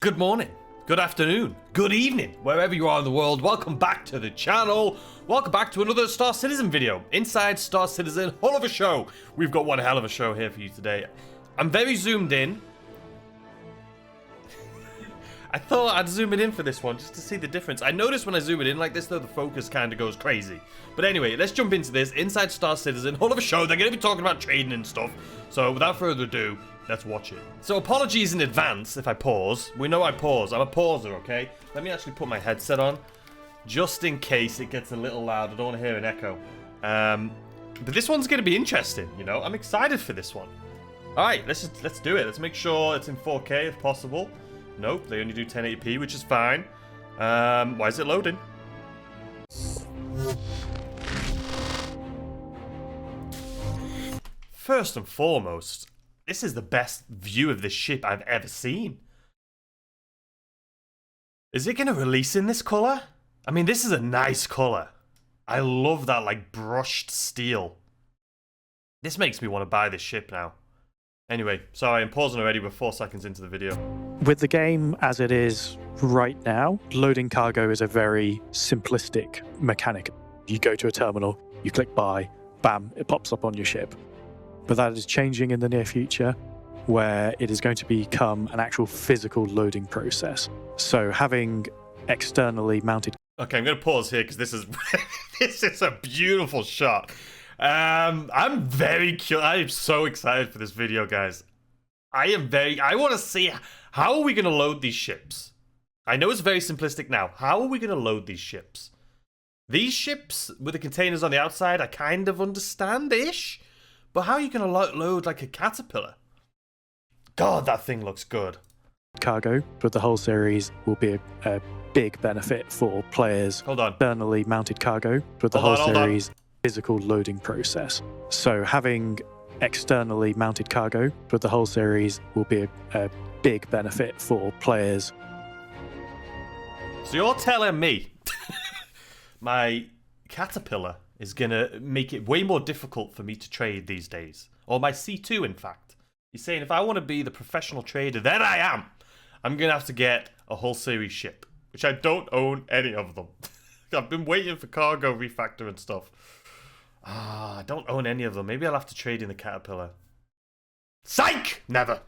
Good morning, good afternoon, good evening, wherever you are in the world. Welcome back to the channel. Welcome back to another Star Citizen video. Inside Star Citizen, hell of a show. We've got one hell of a show here for you today. I'm very zoomed in. I thought I'd zoom it in for this one just to see the difference. I noticed when I zoom it in like this though, the focus kind of goes crazy. But anyway, let's jump into this. Inside Star Citizen, hell of a show. They're going to be talking about trading and stuff. So without further ado, let's watch it. So apologies in advance if I pause. We know I pause. I'm a pauser, okay? Let me actually put my headset on just in case it gets a little loud. I don't want to hear an echo. But this one's going to be interesting, you know? I'm excited for this one. All right, let's do it. Let's make sure it's in 4K if possible. Nope, they only do 1080p, which is fine. Why is it loading? First and foremost, this is the best view of this ship I've ever seen. Is it going to release in this color? I mean, this is a nice color. I love that, like, brushed steel. This makes me want to buy this ship now. Anyway, sorry, I'm pausing already. We're 4 seconds into the video. With the game as it is right now, loading cargo is a very simplistic mechanic. You go to a terminal, you click buy, bam, it pops up on your ship. But that is changing in the near future, where it is going to become an actual physical loading process. So having externally mounted... Okay, I'm going to pause here because this is this is a beautiful shot. I'm very curious. I'm so excited for this video, guys. I want to see, how are we going to load these ships? I know it's very simplistic now. How are we going to load these ships? These ships with the containers on the outside, I kind of understand-ish. But how are you going to load like a caterpillar? God, that thing looks good. Cargo, but the whole series will be a big benefit for players. Hold on. Externally mounted cargo, but the whole series... physical loading process. So having externally mounted cargo with the whole series will be a big benefit for players. So you're telling me my caterpillar is gonna make it way more difficult for me to trade these days, or my C2 in fact. You're saying if I want to be the professional trader that I am, I'm gonna have to get a whole series ship, which I don't own any of them. I've been waiting for cargo refactor and stuff. I don't own any of them. Maybe I'll have to trade in the Caterpillar. Psych! Never.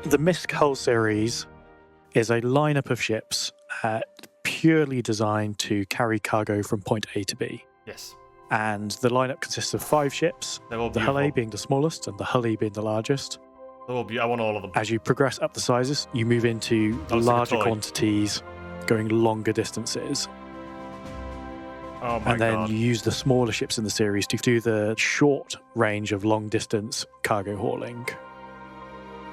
The MISC hull series is a lineup of ships purely designed to carry cargo from point A to B. Yes. And the lineup consists of 5 ships, They're all the beautiful. Hull A being the smallest and the Hull E being the largest. They're all I want all of them. As you progress up the sizes, you move into larger quantities, going longer distances. Oh my and then God. you use the smaller ships in the series to do the short range of long distance cargo hauling.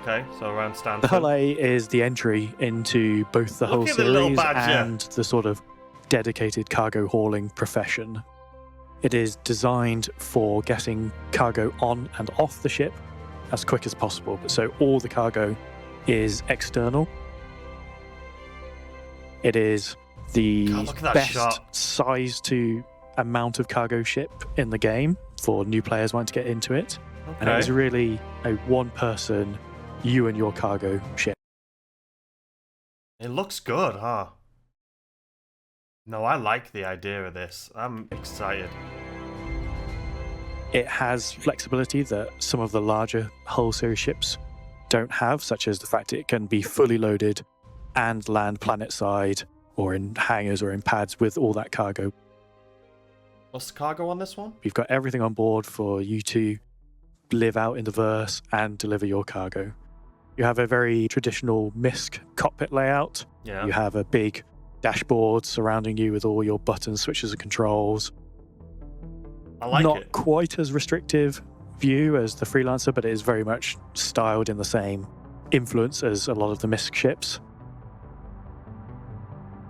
Okay, so around Stanford. The Hull A is the entry into both the whole series and the sort of dedicated cargo hauling profession. It is designed for getting cargo on and off the ship as quick as possible, but so all the cargo is external. It is the best size to amount of cargo ship in the game for new players wanting to get into it. Okay. And it is really a one-person, you and your cargo ship. It looks good, huh? No, I like the idea of this. I'm excited. It has flexibility that some of the larger hull series ships don't have, such as the fact it can be fully loaded and land planet side, or in hangars or in pads with all that cargo. What's the cargo on this one? We've got everything on board for you to live out in the verse and deliver your cargo. You have a very traditional MISC cockpit layout. Yeah. You have a big dashboard surrounding you with all your buttons, switches and controls. I like it. Not quite as restrictive view as the Freelancer, but it is very much styled in the same influence as a lot of the MISC ships.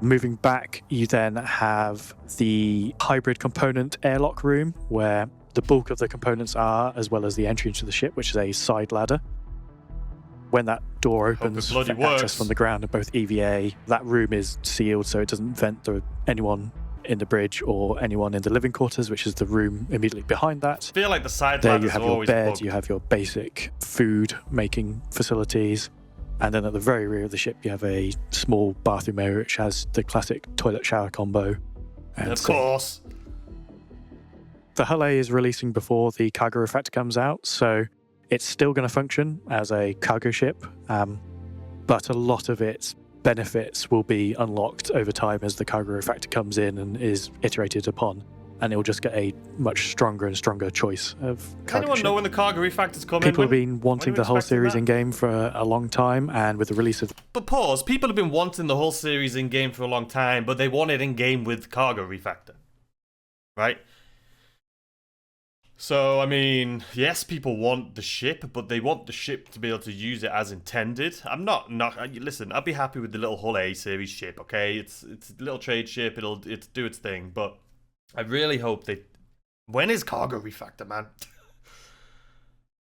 Moving back, you then have the hybrid component airlock room, where the bulk of the components are, as well as the entry into the ship, which is a side ladder. When that door opens for access from the ground in both EVA, that room is sealed so it doesn't vent anyone in the bridge or anyone in the living quarters, which is the room immediately behind that. I feel like the side there ladders you have are your always bed, bugged. you have your basic food making facilities. And then at the very rear of the ship, you have a small bathroom area which has the classic toilet shower combo. And of course. The Hull A is releasing before the cargo refactor comes out, so it's still going to function as a cargo ship, but a lot of its benefits will be unlocked over time as the cargo refactor comes in and is iterated upon. And it will just get a much stronger and stronger choice of cargo Does anyone ship. know when the cargo refactor's coming? People have been wanting the whole series that? in game for a long time, and with the release of... But pause, people have been wanting the whole series in game for a long time, but they want it in game with cargo refactor. Right? So, I mean, yes, people want the ship, but they want the ship to be able to use it as intended. I'm not listen, I'd be happy with the little Hull A series ship, okay? It's a little trade ship, it'll do its thing, but I really hope they... When is cargo refactor, man?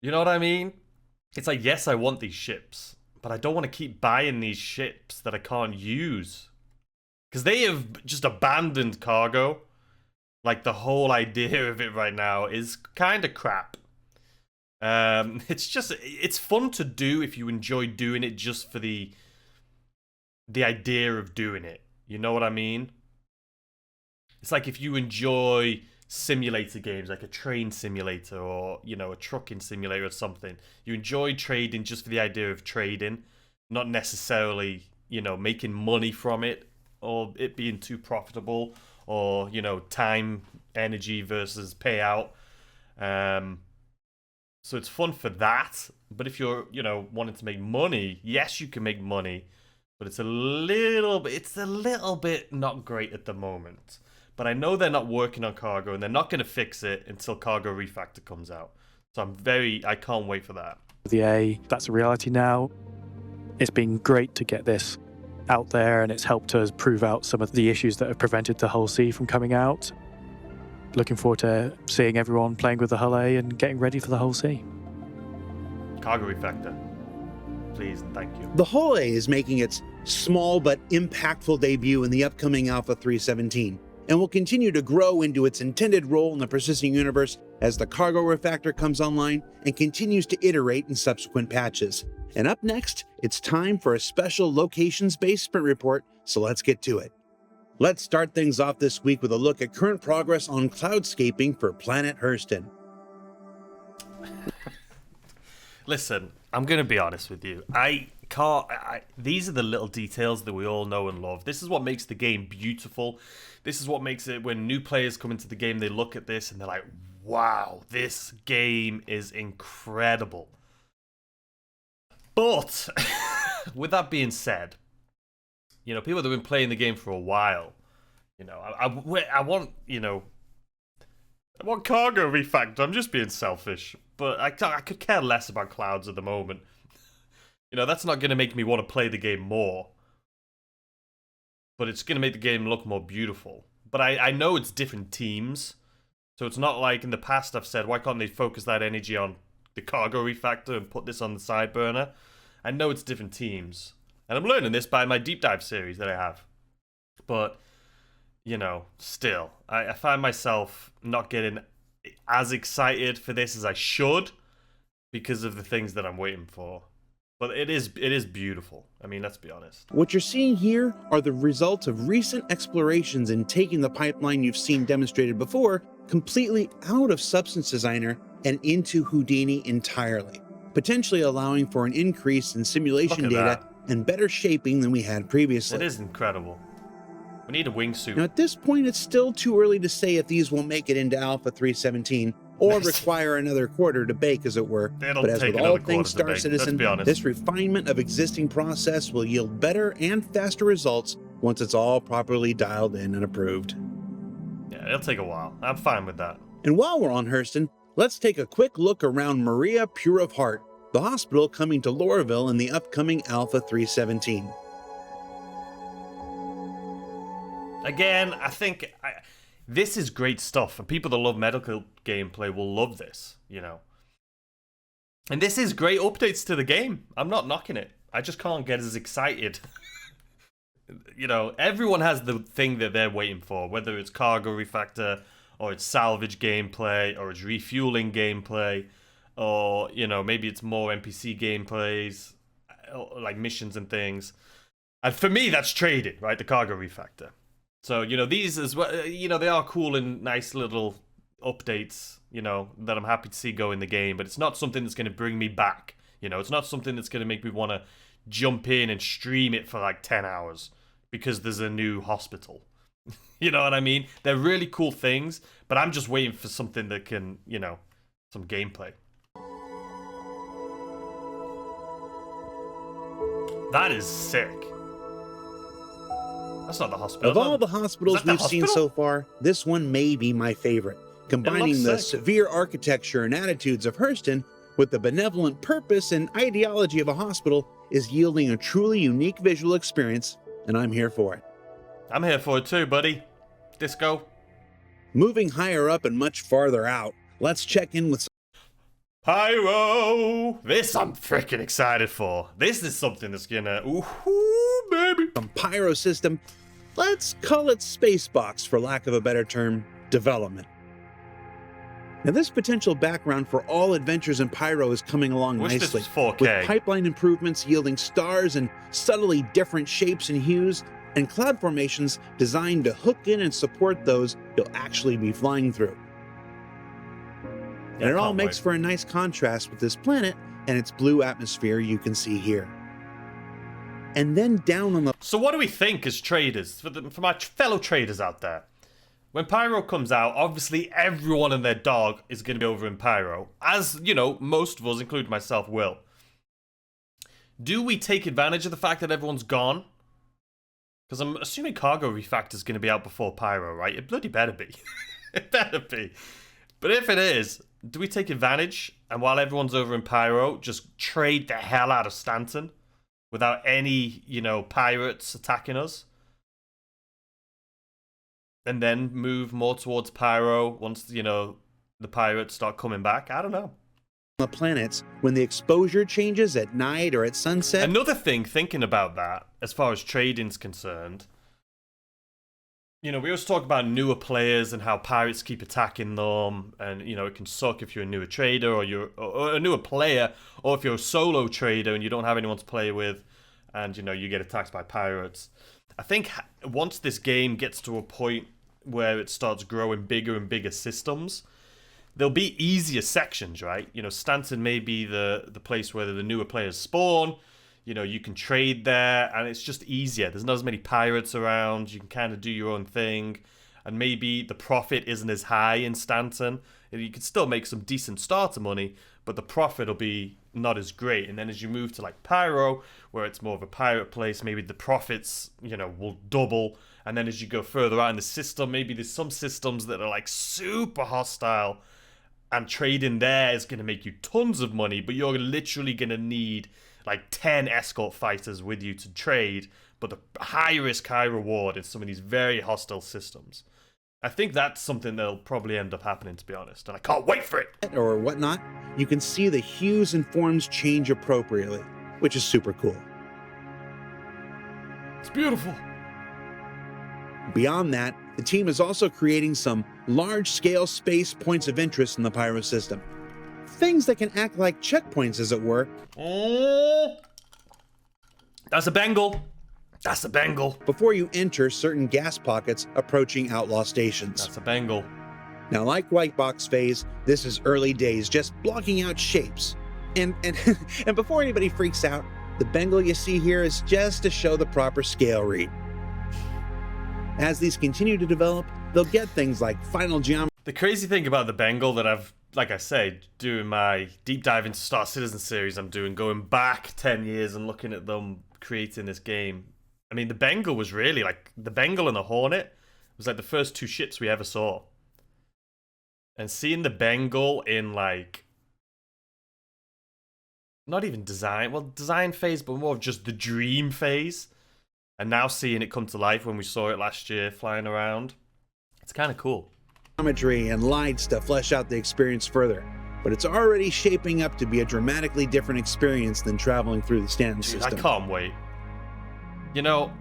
You know what I mean? It's like, yes, I want these ships, but I don't want to keep buying these ships that I can't use. Because they have just abandoned cargo. Like, the whole idea of it right now is kind of crap. It's fun to do if you enjoy doing it just for the idea of doing it. You know what I mean? It's like if you enjoy simulator games, like a train simulator or, you know, a trucking simulator or something. You enjoy trading just for the idea of trading, not necessarily, you know, making money from it or it being too profitable or, you know, time, energy versus payout. So it's fun for that. But if you're, you know, wanting to make money, yes, you can make money, but it's a little bit not great at the moment. But I know they're not working on cargo, and they're not going to fix it until cargo refactor comes out. So I can't wait for that. The A, that's a reality now. It's been great to get this out there, and it's helped us prove out some of the issues that have prevented the Hull C from coming out. Looking forward to seeing everyone playing with the Hull A and getting ready for the Hull C. Cargo refactor. Please and thank you. The Hull A is making its small but impactful debut in the upcoming Alpha 317. And will continue to grow into its intended role in the persisting universe as the cargo refactor comes online and continues to iterate in subsequent patches. And up next, it's time for a special locations-based sprint report, so let's get to it. Let's start things off this week with a look at current progress on cloudscaping for Planet Hurston. Listen, I'm going to be honest with you. These are the little details that we all know and love. This is what makes the game beautiful. This is what makes it when new players come into the game, they look at this and they're like, wow, this game is incredible. But with that being said, you know, people that have been playing the game for a while, you know, I want, you know, I want cargo refactor. I'm just being selfish, but I could care less about clouds at the moment. You know, that's not going to make me want to play the game more. But it's going to make the game look more beautiful. But I know it's different teams. So it's not like in the past I've said, why can't they focus that energy on the cargo refactor and put this on the side burner? I know it's different teams. And I'm learning this by my deep dive series that I have. But, you know, still, I find myself not getting as excited for this as I should because of the things that I'm waiting for. But it is beautiful. I mean, let's be honest. What you're seeing here are the results of recent explorations in taking the pipeline you've seen demonstrated before completely out of Substance Designer and into Houdini entirely, potentially allowing for an increase in simulation data and better shaping than we had previously. It is incredible. We need a wingsuit. Now, at this point, it's still too early to say if these will make it into Alpha 317 or require another quarter to bake, as it were. It'll but as take with all another things quarter to Star bake, Citizen, let's be honest. this refinement of existing process will yield better and faster results once it's all properly dialed in and approved. Yeah, it'll take a while. I'm fine with that. And while we're on Hurston, let's take a quick look around Maria Pure of Heart, the hospital coming to Lorville in the upcoming Alpha 317. Again, I think this is great stuff, and people that love medical gameplay will love this, you know. And this is great updates to the game. I'm not knocking it. I just can't get as excited. You know, everyone has the thing that they're waiting for, whether it's cargo refactor, or it's salvage gameplay, or it's refueling gameplay, or, you know, maybe it's more NPC gameplays. like missions and things. And for me, that's traded, right? The cargo refactor. So, you know, these as well, you know, they are cool and nice little updates, you know, that I'm happy to see go in the game, but it's not something that's going to bring me back. You know, it's not something that's going to make me want to jump in and stream it for like 10 hours because there's a new hospital. You know what I mean? They're really cool things, but I'm just waiting for something that can, you know, some gameplay. That is sick. That's not the hospital. Of all the hospitals we've seen so far, this one may be my favorite. Combining the severe architecture and attitudes of Hurston with the benevolent purpose and ideology of a hospital is yielding a truly unique visual experience, and I'm here for it. I'm here for it too, buddy. Disco. Moving higher up and much farther out, let's check in with Pyro! This I'm freaking excited for. This is something that's gonna... Ooh, baby! some Pyro system, let's call it Spacebox for lack of a better term, development. Now this potential background for all adventures in Pyro is coming along Wish nicely, this was 4K. with pipeline improvements yielding stars and subtly different shapes and hues, and cloud formations designed to hook in and support those you'll actually be flying through. And it all makes for a nice contrast with this planet and its blue atmosphere you can see here. And then down on the... So what do we think as traders, for my fellow traders out there? When Pyro comes out, obviously everyone and their dog is going to be over in Pyro. As, you know, most of us, including myself, will. Do we take advantage of the fact that everyone's gone? Because I'm assuming Cargo Refactor is going to be out before Pyro, right? It bloody better be. It better be. But if it is, do we take advantage? And while everyone's over in Pyro, just trade the hell out of Stanton? Without any, you know, pirates attacking us? And then move more towards Pyro once, you know, the pirates start coming back? I don't know. The planets, when the exposure changes at night or at sunset... Another thing, thinking about that, as far as trading's concerned, you know, we always talk about newer players and how pirates keep attacking them, and, you know, it can suck if you're a newer trader or you're or a newer player, or if you're a solo trader and you don't have anyone to play with, and, you know, you get attacked by pirates. I think once this game gets to a point where it starts growing bigger and bigger systems, there'll be easier sections, right? You know, Stanton may be the place where the newer players spawn. You know, you can trade there, and it's just easier. There's not as many pirates around. You can kind of do your own thing, and maybe the profit isn't as high in Stanton. You can still make some decent starter money, but the profit will be not as great. And then as you move to like Pyro, where it's more of a pirate place, maybe the profits, you know, will double. And then as you go further out in the system, maybe there's some systems that are like super hostile, and trading there is going to make you tons of money, but you're literally going to need like 10 escort fighters with you to trade, but the high risk, high reward in some of these very hostile systems. I think that's something that'll probably end up happening, to be honest, and I can't wait for it. or whatnot, you can see the hues and forms change appropriately, which is super cool. It's beautiful. Beyond that, the team is also creating some large-scale space points of interest in the Pyro system. Things that can act like checkpoints, as it were. Oh, that's a Bengal. That's a Bengal. Before you enter certain gas pockets approaching outlaw stations. That's a Bengal. Now, like White Box Phase, this is early days, just blocking out shapes. And before anybody freaks out, the Bengal you see here is just to show the proper scale read. As these continue to develop, they'll get things like final geometry. The crazy thing about the Bengal that I've, like I say, doing my deep dive into Star Citizen series I'm doing, going back 10 years and looking at them creating this game. I mean, the Bengal was really like, the Bengal and the Hornet was like the first two ships we ever saw. And seeing the Bengal in like, not even design phase, but more of just the dream phase. And now seeing it come to life when we saw it last year flying around, it's kind of cool. Geometry and lights to flesh out the experience further, but it's already shaping up to be a dramatically different experience than traveling through the Stanton system. I can't wait. You know...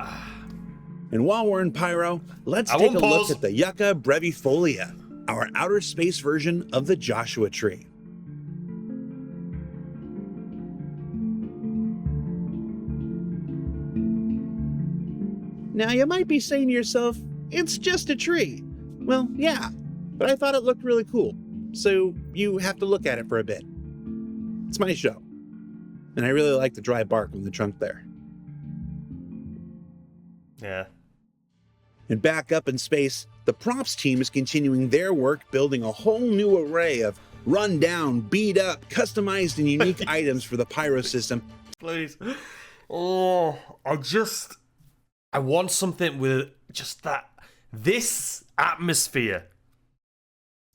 And while we're in Pyro, let's take a look at the Yucca Brevifolia, our outer space version of the Joshua Tree. Now you might be saying to yourself, it's just a tree. Well, yeah, but I thought it looked really cool, so you have to look at it for a bit. It's my show, and I really like the dry bark on the trunk there. Yeah. And back up in space, the props team is continuing their work building a whole new array of run-down, beat-up, customized, and unique items for the Pyro system. Please. Oh, I want something with just this atmosphere.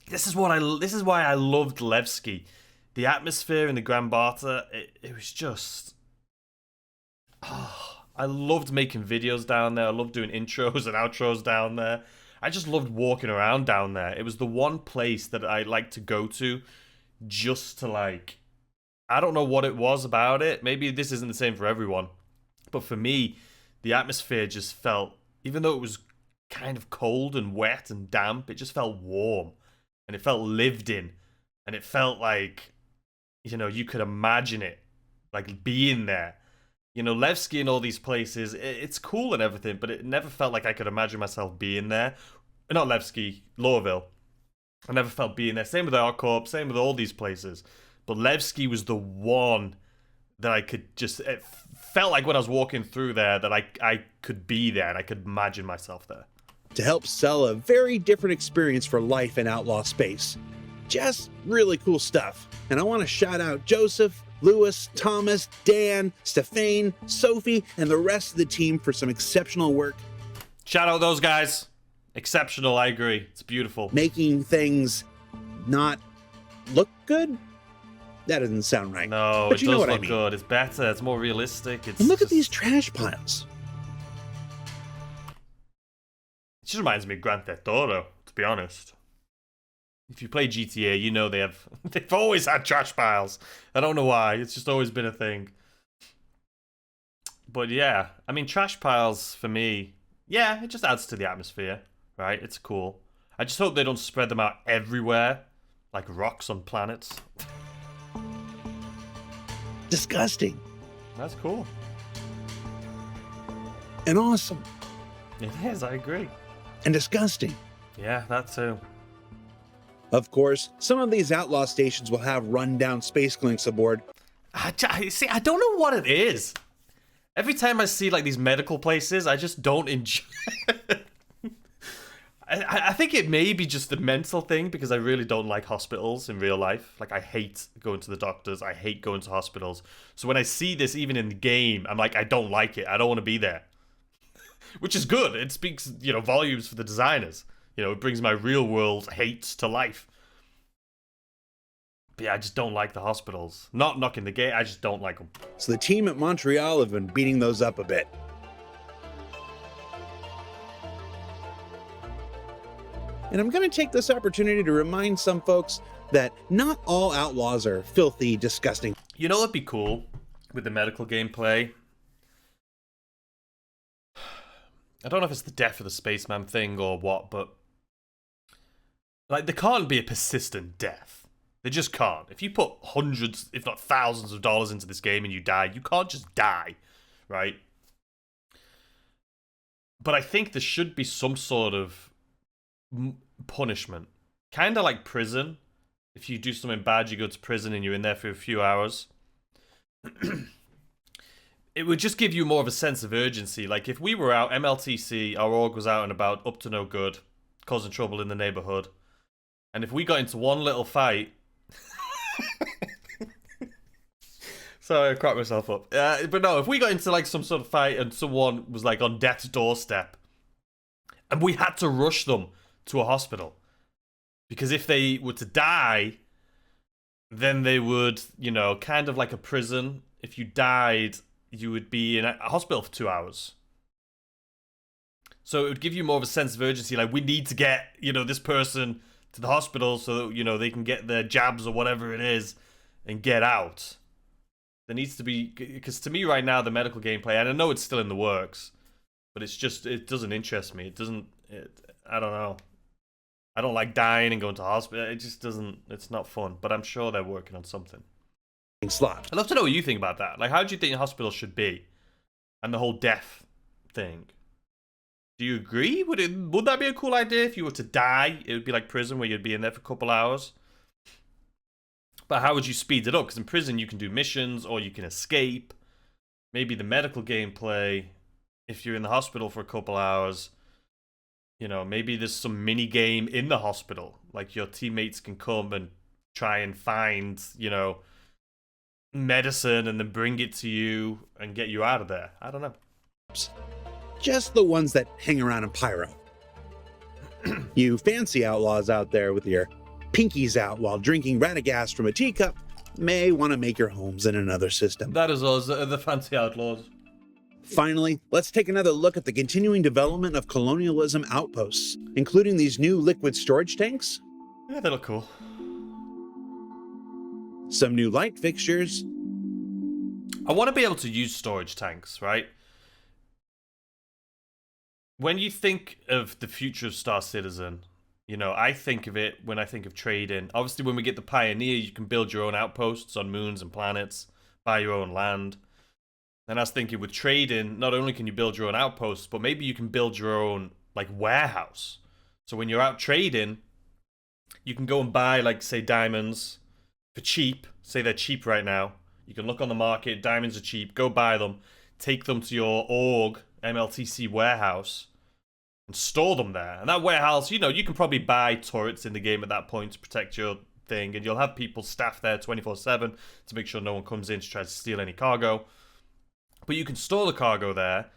This is why I loved Levski. The atmosphere in the Grand Barter, it was just... Oh, I loved making videos down there. I loved doing intros and outros down there. I just loved walking around down there. It was the one place that I like to go to just to, like... I don't know what it was about it. Maybe this isn't the same for everyone. But for me, the atmosphere just felt... Even though it was kind of cold and wet and damp, it just felt warm. And it felt lived in. And it felt like, you know, you could imagine it. Like, being there. You know, Levski and all these places, it's cool and everything, but it never felt like I could imagine myself being there. Not Levski, Lorville. I never felt being there. Same with ArcCorp, same with all these places. But Levski was the one that I could just... It felt like when I was walking through there that I could be there and I could imagine myself there. To help sell a very different experience for life in Outlaw space. Just really cool stuff. And I want to shout out Joseph, Lewis, Thomas, Dan, Stefane, Sophie, and the rest of the team for some exceptional work. Shout out those guys. Exceptional, I agree. It's beautiful. Making things not look good? That doesn't sound right. No, but it does look mean. good. It's better. It's more realistic. It's and look at these trash piles. It just reminds me of Grand Theft Auto, to be honest. If you play GTA, you know they've always had trash piles. I don't know why. It's just always been a thing. But yeah, I mean, trash piles for me, yeah, it just adds to the atmosphere, right? It's cool. I just hope they don't spread them out everywhere, like rocks on planets. Disgusting. That's cool. And awesome. It is, I agree. And disgusting. Yeah, that too. Of course, some of these Outlaw stations will have run-down space clinks aboard. See, I don't know what it is. Every time I see like these medical places, I just don't enjoy I think it may be just the mental thing, because I really don't like hospitals in real life. Like, I hate going to the doctors. I hate going to hospitals. So when I see this even in the game, I'm like, I don't like it. I don't want to be there. Which is good. It speaks, you know, volumes for the designers. You know, it brings my real world hate to life. But yeah, I just don't like the hospitals. Not knocking the game, I just don't like them. So the team at Montreal have been beating those up a bit. And I'm going to take this opportunity to remind some folks that not all Outlaws are filthy, disgusting. You know what'd be cool with the medical gameplay? I don't know if it's the death of the spaceman thing or what, but like, there can't be a persistent death. They just can't. If you put hundreds, if not thousands of dollars into this game and you die, you can't just die, right? But I think there should be some sort of punishment. Kind of like prison. If you do something bad, you go to prison and you're in there for a few hours. It would just give you more of a sense of urgency. Like, if we were out, MLTC, our org was out and about, up to no good, causing trouble in the neighborhood. And if we got into one little fight... Sorry, I cracked myself up. But no, if we got into like some sort of fight and someone was like on death's doorstep, and we had to rush them to a hospital, because if they were to die, then they would, you know, kind of like a prison. If you died, you would be in a hospital for 2 hours. So it would give you more of a sense of urgency. Like, we need to get, you know, this person to the hospital so that, you know, they can get their jabs or whatever it is and get out. There needs to be, because to me right now, the medical gameplay, and I know it's still in the works, but it's just, it doesn't interest me. It doesn't, I don't know. I don't like dying and going to hospital. It just doesn't, it's not fun, but I'm sure they're working on something. Slot. I'd love to know what you think about that. Like, how do you think hospitals should be? And the whole death thing. Do you agree? Would that be a cool idea if you were to die? It would be like prison where you'd be in there for a couple hours. But how would you speed it up? Because in prison you can do missions or you can escape. Maybe the medical gameplay, if you're in the hospital for a couple hours, you know, maybe there's some mini game in the hospital. Like your teammates can come and try and find, you know, medicine and then bring it to you and get you out of there. I don't know. Just the ones that hang around in Pyro. You fancy outlaws out there with your pinkies out while drinking Radagast from a teacup may want to make your homes in another system. That is us, the fancy outlaws. Finally, let's take another look at the continuing development of colonialism outposts, including these new liquid storage tanks, Yeah, they look cool. some new light fixtures, I want to be able to use storage tanks, right? When you think of the future of Star Citizen, you know, I think of it when I think of trading. Obviously, when we get the Pioneer, you can build your own outposts on moons and planets, buy your own land. And I was thinking with trading, not only can you build your own outposts, but maybe you can build your own, like, warehouse. So when you're out trading, you can go and buy, like, say, diamonds for cheap. Say they're cheap right now. You can look on the market, diamonds are cheap, go buy them, take them to your org, MLTC warehouse, and store them there. And that warehouse, you know, you can probably buy turrets in the game at that point to protect your thing, and you'll have people staffed there 24/7 to make sure no one comes in to try to steal any cargo. But you can store the cargo there,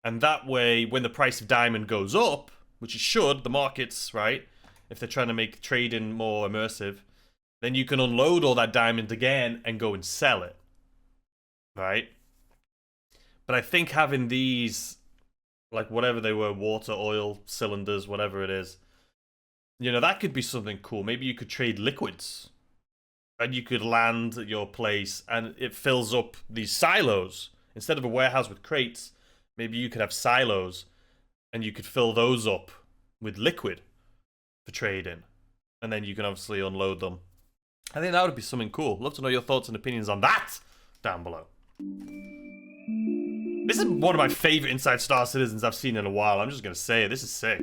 and that way, when the price of diamond goes up, which it should, the markets, right, if they're trying to make trading more immersive, then you can unload all that diamond again and go and sell it, right? But I think having these, like whatever they were, water, oil, cylinders, whatever it is, you know, that could be something cool. Maybe you could trade liquids, and you could land at your place, and it fills up these silos. Instead of a warehouse with crates, maybe you could have silos, and you could fill those up with liquid for trading, and then you can obviously unload them. I think that would be something cool. Love to know your thoughts and opinions on that down below. This is one of my favorite Inside Star Citizens I've seen in a while. I'm just going to say it. This is sick.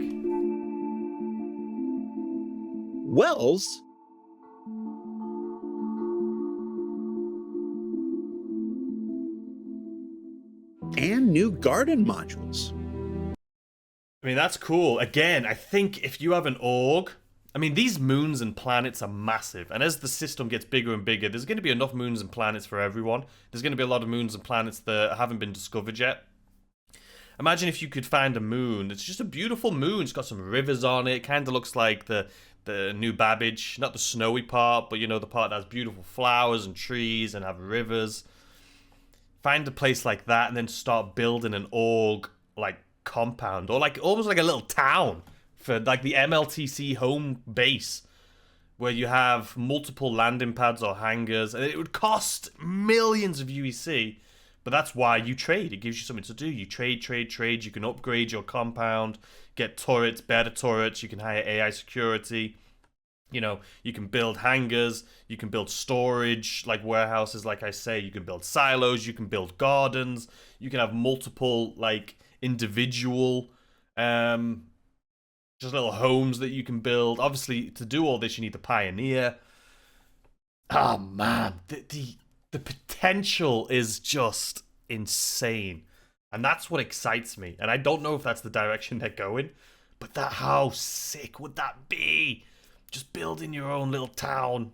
wells, and new garden modules. I mean, that's cool. Again, I think if you have an org, I mean, these moons and planets are massive. And as the system gets bigger and bigger, there's going to be enough moons and planets for everyone. There's going to be a lot of moons and planets that haven't been discovered yet. Imagine if you could find a moon. It's just a beautiful moon. It's got some rivers on it. It kind of looks like the New Babbage. Not the snowy part, but, you know, the part that has beautiful flowers and trees and have rivers. Find a place like that and then start building an org, like, compound. Or, like, almost like a little town for, like, the MLTC home base. Where you have multiple landing pads or hangars. And it would cost millions of UEC. But that's why you trade. It gives you something to do. You trade. You can upgrade your compound, get turrets, better turrets. You can hire AI security. You know, you can build hangars. You can build storage, like warehouses, like I say. You can build silos. You can build gardens. You can have multiple, like, individual, just little homes that you can build. Obviously, to do all this, you need the Pioneer. Oh, man. The potential is just insane. And that's what excites me. And I don't know if that's the direction they're going, but how sick would that be? Just building your own little town.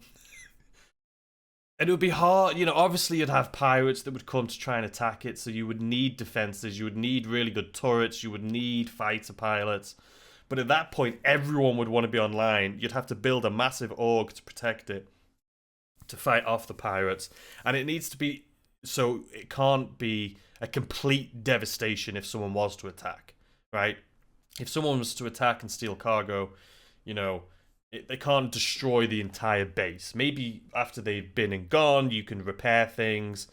And it would be hard, you know, obviously you'd have pirates that would come to try and attack it, so you would need defenses, you would need really good turrets, you would need fighter pilots. But at that point, everyone would want to be online. You'd have to build a massive org to protect it, to fight off the pirates. And it needs to be, so it can't be a complete devastation if someone was to attack, right? If someone was to attack and steal cargo, you know, they can't destroy the entire base. Maybe after they've been and gone, you can repair things,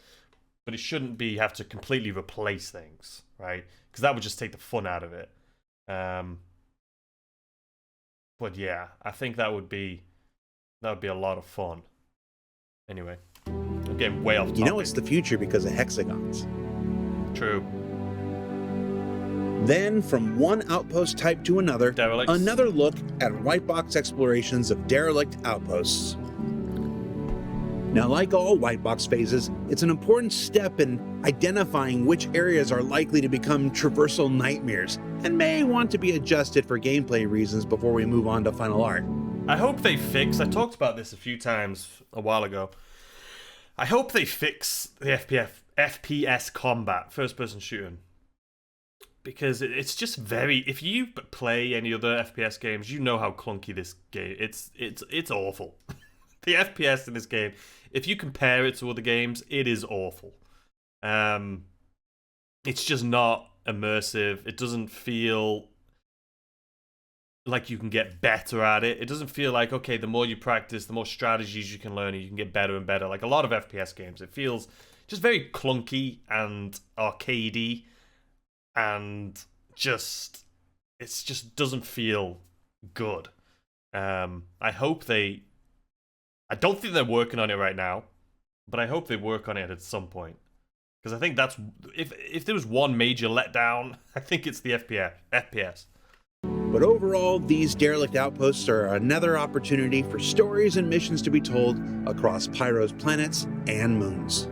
but it shouldn't be have to completely replace things, right? Because that would just take the fun out of it. But yeah, I think that would be a lot of fun. Anyway, I'm getting way off topic. You know it's the future because of hexagons. True. Then, from one outpost type to another, Derelicts. another look at white box explorations of derelict outposts. Now, like all white box phases, it's an important step in identifying which areas are likely to become traversal nightmares and may want to be adjusted for gameplay reasons before we move on to final art. I hope they fix, I talked about this a few times a while ago, I hope they fix the FPS combat, first person shooting. Because it's just very, if you play any other FPS games, you know how clunky this game, it's awful. The FPS in this game, if you compare it to other games, it is awful. It's just not immersive. It doesn't feel like you can get better at it. It doesn't feel like, okay, the more you practice, the more strategies you can learn, and you can get better and better. Like a lot of FPS games, it feels just very clunky and arcadey, and just, it just doesn't feel good. I hope they, I don't think they're working on it right now, but I hope they work on it at some point. Because I think that's, if there was one major letdown, I think it's the FPS. But overall, these derelict outposts are another opportunity for stories and missions to be told across Pyro's planets and moons.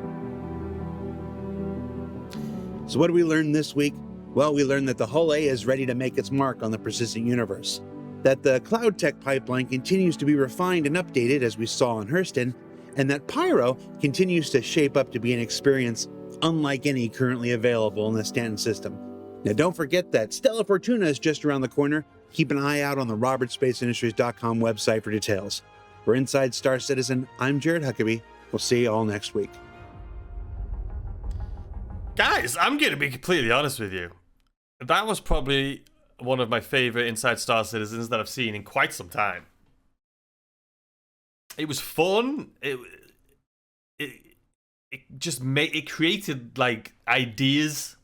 So what did we learn this week? Well, we learned that the Hull A is ready to make its mark on the persistent universe, that the cloud tech pipeline continues to be refined and updated as we saw in Hurston, and that Pyro continues to shape up to be an experience unlike any currently available in the Stanton system. Now don't forget that Stella Fortuna is just around the corner. Keep an eye out on the robertspaceindustries.com website for details. For Inside Star Citizen, I'm Jared Huckabee. We'll see you all next week. Guys, I'm going to be completely honest with you. That was probably one of my favorite Inside Star Citizens that I've seen in quite some time. It was fun. It just made, it created like ideas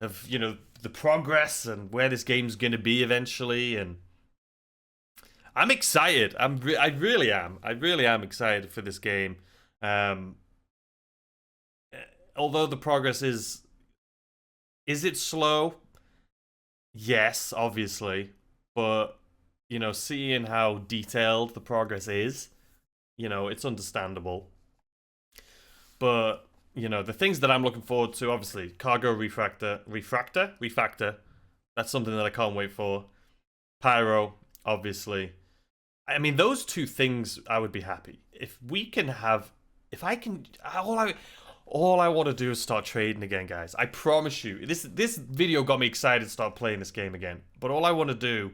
of, you know, the progress and where this game's going to be eventually, and I'm excited. I really am. I really am excited for this game. Although the progress is it slow? Yes, obviously. But, you know, seeing how detailed the progress is, you know, it's understandable. But, you know, the things that I'm looking forward to, obviously, cargo refactor. That's something that I can't wait for. Pyro, obviously. I mean, those two things, I would be happy. If we can have, if I can, all I want to do is start trading again, guys. I promise you. This video got me excited to start playing this game again. But all I want to do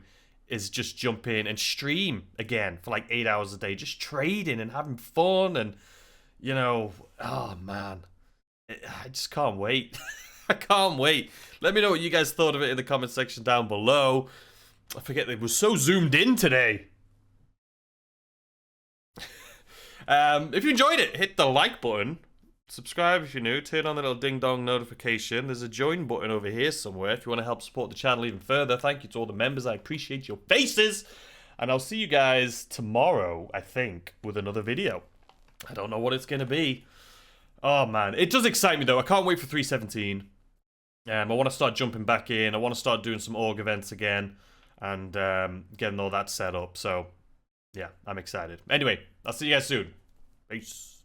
is just jump in and stream again for like 8 hours a day. Just trading and having fun and, you know, oh man. I just can't wait. I can't wait. Let me know what you guys thought of it in the comment section down below. I forget, it was so zoomed in today. If you enjoyed it, hit the like button. Subscribe if you're new, turn on the little ding-dong notification. There's a join button over here somewhere if you want to help support the channel even further. Thank you to all the members. I appreciate your faces. And I'll see you guys tomorrow, I think, with another video. I don't know what it's going to be. Oh, man. It does excite me, though. I can't wait for 317. I want to start jumping back in. I want to start doing some org events again. And getting all that set up. So, yeah, I'm excited. Anyway, I'll see you guys soon. Peace.